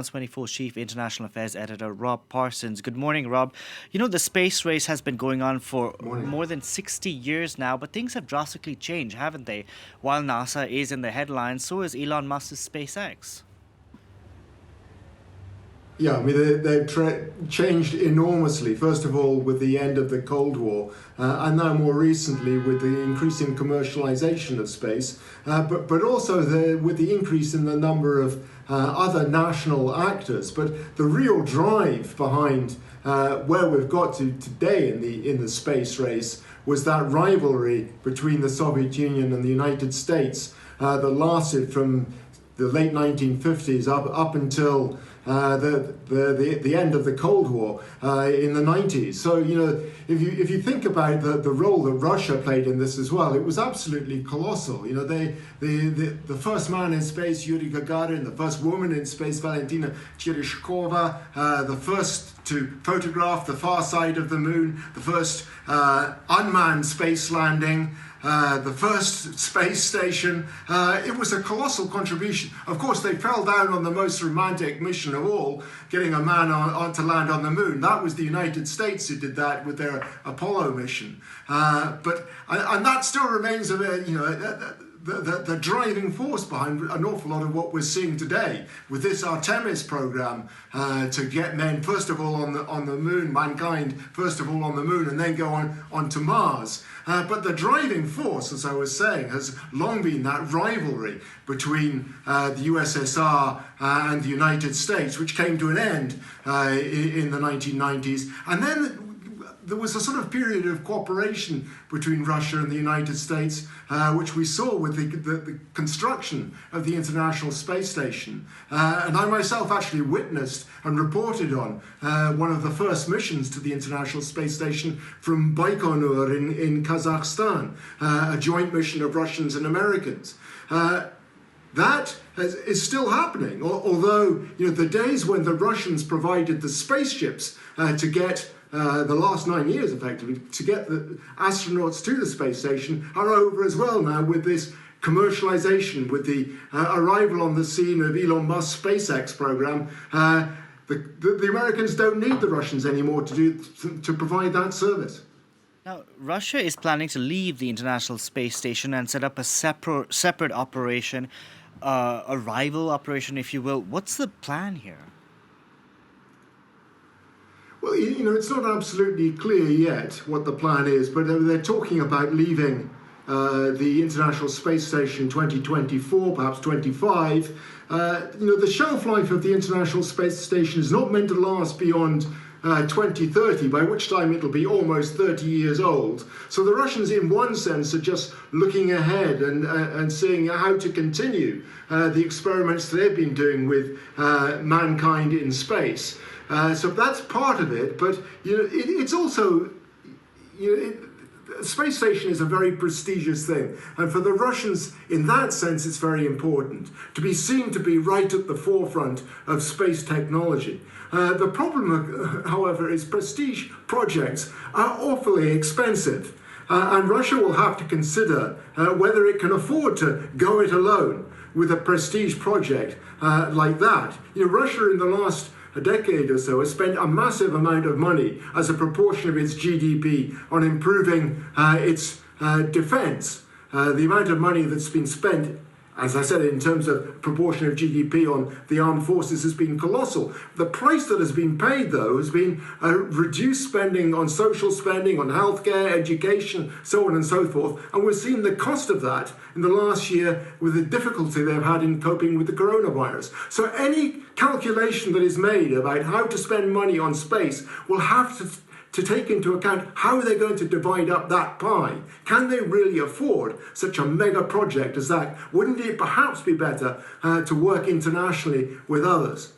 24 Chief International Affairs Editor Rob Parsons. Good morning, Rob. You know, the space race has been going on for Morning. more than 60 years now, but things have drastically changed, haven't they? While NASA is in the headlines, so is Elon Musk's SpaceX. Yeah, I mean, they've changed enormously, first of all, with the end of the Cold War, and now more recently with the increasing commercialization of space, but also with the increase in the number of other national actors. But the real drive behind where we've got to today in the space race was that rivalry between the Soviet Union and the United States that lasted from the late 1950s up until the end of the Cold War in the 90s. So, you know, if you think about the role that Russia played in this as well, it was absolutely colossal. You know, the first man in space, Yuri Gagarin, the first woman in space, Valentina Tereshkova, the first to photograph the far side of the moon, the first unmanned space landing, the first space station. It was a colossal contribution. Of course, they fell down on the most romantic mission of all, getting a man on to land on the moon. That was the United States who did that with their Apollo mission. And that still remains the driving force behind an awful lot of what we're seeing today with this Artemis program to get men first of all on the moon, mankind first of all on the moon, and then go on to Mars. But the driving force, as I was saying, has long been that rivalry between the USSR and the United States, which came to an end in the 1990s, and then there was a sort of period of cooperation between Russia and the United States, which we saw with the construction of the International Space Station. And I myself actually witnessed and reported on one of the first missions to the International Space Station from Baikonur in Kazakhstan, a joint mission of Russians and Americans. That is still happening, although the days when the Russians provided the spaceships to get the last 9 years, effectively, to get the astronauts to the space station are over as well now with this commercialization, with the arrival on the scene of Elon Musk's SpaceX program. The Americans don't need the Russians anymore to provide that service. Now, Russia is planning to leave the International Space Station and set up a separate operation, a rival operation, if you will. What's the plan here? Well, it's not absolutely clear yet what the plan is, but they're talking about leaving the International Space Station 2024, perhaps 25. The shelf life of the International Space Station is not meant to last beyond 2030, by which time it'll be almost 30 years old. So the Russians, in one sense, are just looking ahead and seeing how to continue the experiments they've been doing with mankind in space. So that's part of it, but it's also, a space station is a very prestigious thing, and for the Russians, in that sense, it's very important to be seen to be right at the forefront of space technology. The problem, however, is prestige projects are awfully expensive, and Russia will have to consider whether it can afford to go it alone with a prestige project like that. Russia in the last a decade or so has spent a massive amount of money as a proportion of its GDP on improving its defense. The amount of money that's been spent, as I said, in terms of proportion of GDP on the armed forces has been colossal. The price that has been paid, though, has been reduced spending on social spending, on healthcare, education, so on and so forth. And we've seen the cost of that in the last year with the difficulty they've had in coping with the coronavirus. So any calculation that is made about how to spend money on space will have to take into account how they're going to divide up that pie. Can they really afford such a mega project as that? Wouldn't it perhaps be better to work internationally with others?